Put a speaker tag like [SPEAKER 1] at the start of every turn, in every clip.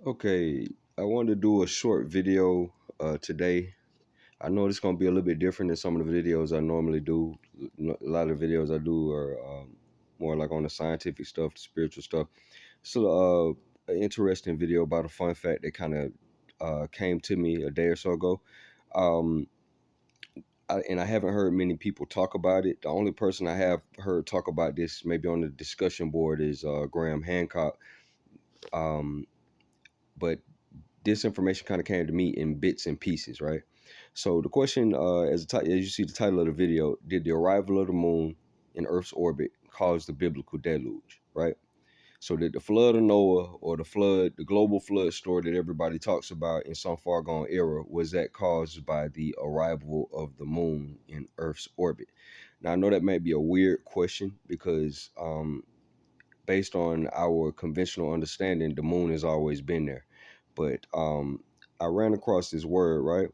[SPEAKER 1] Okay, I wanted to do a short video today. I know it's going to be a little bit different than some of the videos I normally do. A lot of the videos I do are more like on the scientific stuff, the spiritual stuff. So, an interesting video about a fun fact that kind of came to me a day or so ago. Um, and I haven't heard many people talk about it. The only person I have heard talk about this, maybe on the discussion board, is Graham Hancock. Um, but this information kind of came to me in bits and pieces, right? So the question, as you see the title of the video, did the arrival of the moon in Earth's orbit cause the biblical deluge, right? So did the flood of Noah or the global flood story that everybody talks about in some far gone era, was that caused by the arrival of the moon in Earth's orbit? Now I know that may be a weird question because based on our conventional understanding, the moon has always been there. But I ran across this word, right?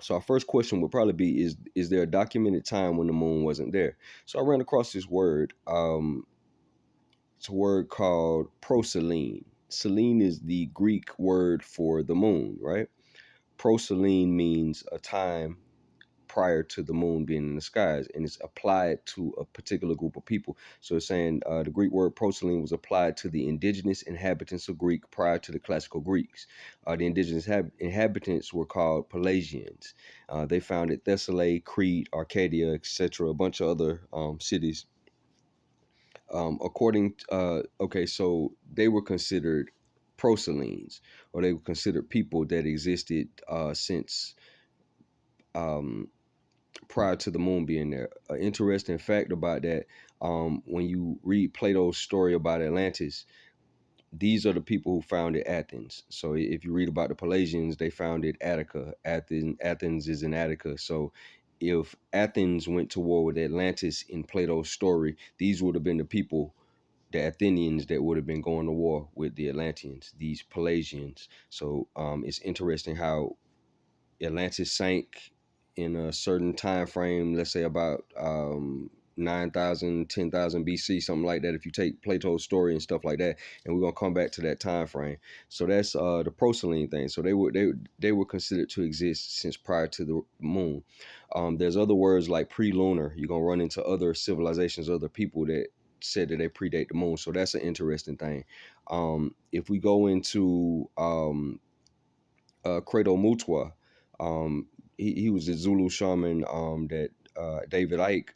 [SPEAKER 1] So our first question would probably be, is there a documented time when the moon wasn't there? So I ran across this word. It's a word called proselene. Selene is the Greek word for the moon, right? Proselene means a time prior to the moon being in the skies, and it's applied to a particular group of people. So it's saying the Greek word proselene was applied to the indigenous inhabitants of Greek prior to the classical Greeks. The indigenous inhabitants were called Pelagians. They founded Thessaly, Crete, Arcadia, etc., a bunch of other cities. Okay, so they were considered proselenes, or they were considered people that existed since um, prior to the moon being there. An interesting fact about that, when you read Plato's story about Atlantis, these are the people who founded Athens. So if you read about the Pelagians, they founded Attica. Athens is in Attica. So if Athens went to war with Atlantis in Plato's story, these would have been the people, the Athenians, that would have been going to war with the Atlanteans, these Pelagians. So it's interesting how Atlantis sank in a certain time frame, let's say about 9,000, BC, something like that, if you take Plato's story and stuff like that. And we're going to come back to that time frame. So that's the proselene thing. So they were considered to exist since prior to the moon. There's other words like pre-lunar. You're going to run into other civilizations, other people that said that they predate the moon. So that's an interesting thing. If we go into Credo Mutwa. He was the Zulu shaman that David Icke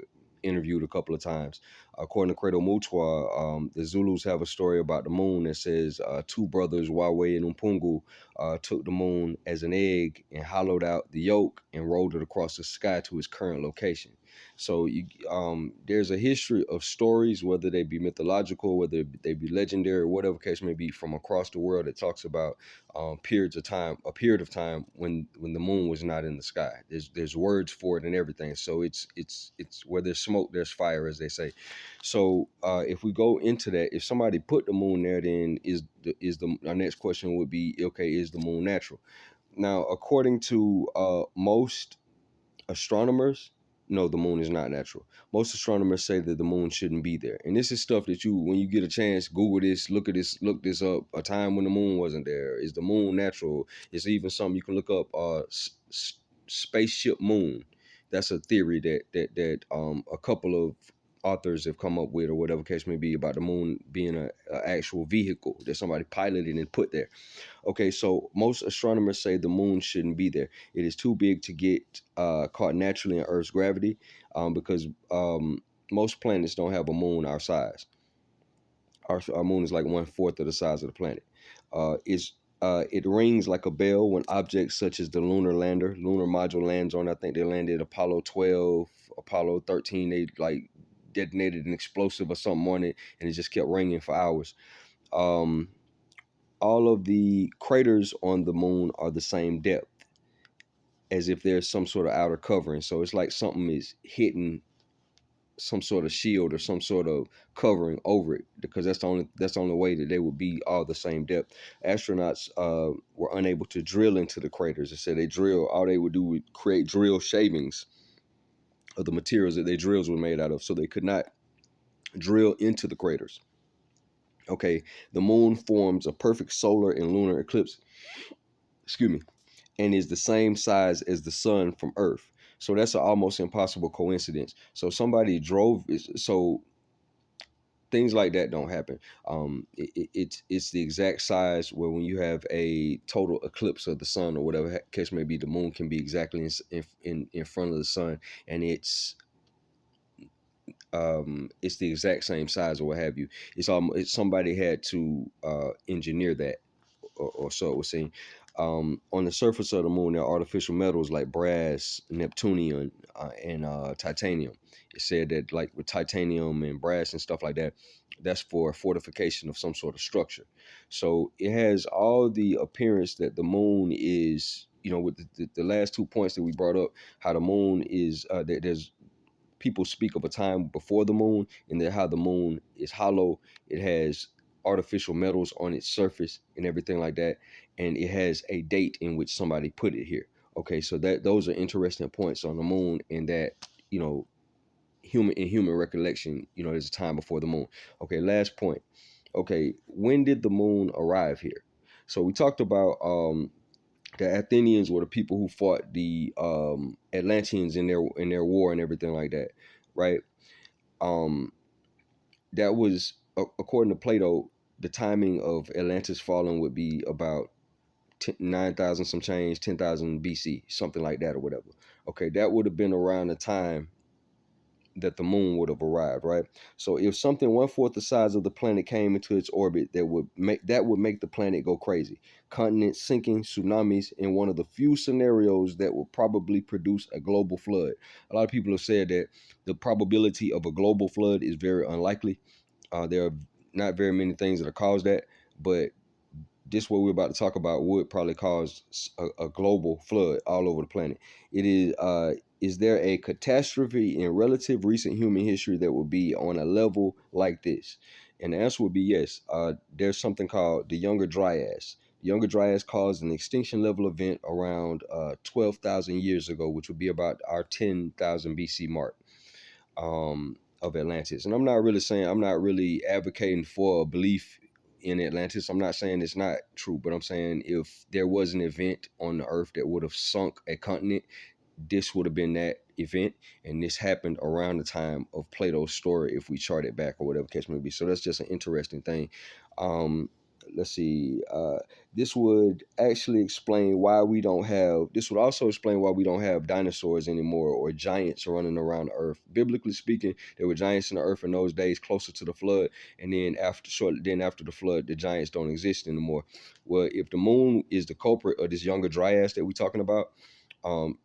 [SPEAKER 1] interviewed a couple of times. According to Credo Mutwa, the Zulus have a story about the moon that says two brothers, Wawe and Umpungu, took the moon as an egg and hollowed out the yolk and rolled it across the sky to its current location. So there's a history of stories, whether they be mythological, whether they be legendary, whatever case may be, from across the world that talks about a period of time when the moon was not in the sky. There's words for it and everything. So it's where there's smoke, there's fire, as they say. So if we go into that, if somebody put the moon there, then our next question would be, okay, is the moon natural? Now, according to most astronomers, no, the moon is not natural. Most astronomers say that the moon shouldn't be there. And this is stuff that when you get a chance, Google this, look this up. A time when the moon wasn't there. Is the moon natural? It's even something you can look up. Spaceshipmoon. That's a theory that a couple of authors have come up with, or whatever case may be, about the moon being a actual vehicle that somebody piloted and put there. Okay, so most astronomers say the moon shouldn't be there. It is too big to get caught naturally in Earth's gravity, because most planets don't have a moon our size. Our moon is like 1/4 of the size of the planet. It rings like a bell when objects such as the lunar module lands on. I think they landed Apollo 12, Apollo 13. They like detonated an explosive or something on it, and it just kept ringing for hours. Um, all of the craters on the moon are the same depth, as if there's some sort of outer covering. So it's like something is hitting some sort of shield or some sort of covering over it, because that's the only way that they would be all the same depth. Astronauts were unable to drill into the craters. They said all they would do would create drill shavings of the materials that their drills were made out of, so they could not drill into the craters. Okay, the moon forms a perfect solar and lunar eclipse, excuse me, and is the same size as the sun from Earth. So that's an almost impossible coincidence. So somebody drove, so things like that don't happen. It's the exact size where when you have a total eclipse of the sun or whatever case may be, the moon can be exactly in front of the sun, and it's the exact same size or what have you. It's somebody had to engineer that, or so it was seen. On the surface of the moon, there are artificial metals like brass, neptunium, and titanium. It said that, like with titanium and brass and stuff like that, that's for fortification of some sort of structure. So it has all the appearance that the moon is, with the last 2 points that we brought up, how the moon is, there's people speak of a time before the moon, and then how the moon is hollow. It has artificial metals on its surface and everything like that, and it has a date in which somebody put it here. Okay, so that those are interesting points on the moon, and that you know human recollection, there's a time before the moon. Okay, last point. Okay, when did the moon arrive here? So we talked about the Athenians were the people who fought the Atlanteans in their war and everything like that, right? Um, that was according to Plato, the timing of Atlantis falling would be about 9,000 some change, 10,000 BC, something like that or whatever. Okay, that would have been around the time that the moon would have arrived, right? So if something one-fourth the size of the planet came into its orbit, that would make the planet go crazy. Continents sinking, tsunamis, in one of the few scenarios that will probably produce a global flood. A lot of people have said that the probability of a global flood is very unlikely. There are not very many things that have caused that, but this what we're about to talk about would probably cause a global flood all over the planet. It is there a catastrophe in relative recent human history that would be on a level like this? And the answer would be yes. There's something called the Younger Dryas. The Younger Dryas caused an extinction level event around 12,000 years ago, which would be about our 10,000 BC mark. Of Atlantis. And I'm not really advocating for a belief in Atlantis. I'm not saying it's not true, but I'm saying if there was an event on the earth that would have sunk a continent, this would have been that event, and this happened around the time of Plato's story if we chart it back or whatever case may be. So that's just an interesting thing. um let's see, this would actually explain why we don't have this would also explain why we don't have dinosaurs anymore or giants running around the earth. Biblically speaking, there were giants in the earth in those days closer to the flood, and then after the flood, the giants don't exist anymore. Well, if the moon is the culprit of this Younger Dryas that we're talking about, um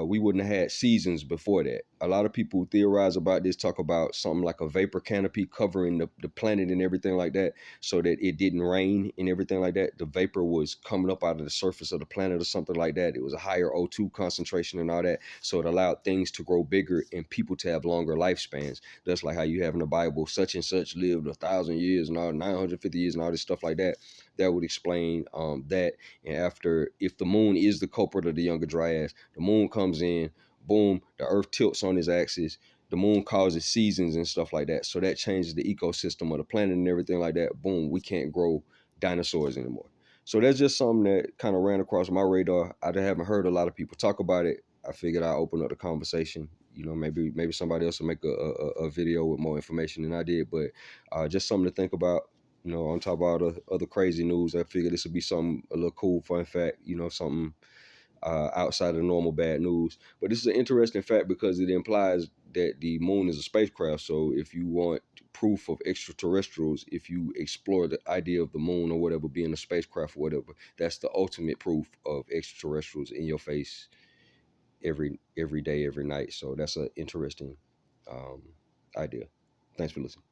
[SPEAKER 1] we wouldn't have had seasons before that. A lot of people theorize about this, talk about something like a vapor canopy covering the planet and everything like that, so that it didn't rain and everything like that. The vapor was coming up out of the surface of the planet or something like that. It was a higher O2 concentration and all that. So it allowed things to grow bigger and people to have longer lifespans. That's like how you have in the Bible, such and such lived 1,000 years and all 950 years and all this stuff like that. That would explain that. And after, if the moon is the culprit of the Younger Dryas, the moon comes in, boom, the earth tilts on its axis, the moon causes seasons and stuff like that. So that changes the ecosystem of the planet and everything like that. Boom, we can't grow dinosaurs anymore. So that's just something that kind of ran across my radar. I haven't heard a lot of people talk about it. I figured I'd open up the conversation. Maybe somebody else will make a video with more information than I did, but just something to think about. On top of all the other crazy news, I figured this would be something, a little cool, fun fact, something outside of the normal bad news. But this is an interesting fact because it implies that the moon is a spacecraft. So if you want proof of extraterrestrials, if you explore the idea of the moon or whatever being a spacecraft or whatever, that's the ultimate proof of extraterrestrials in your face every day, every night. So that's an interesting idea. Thanks for listening.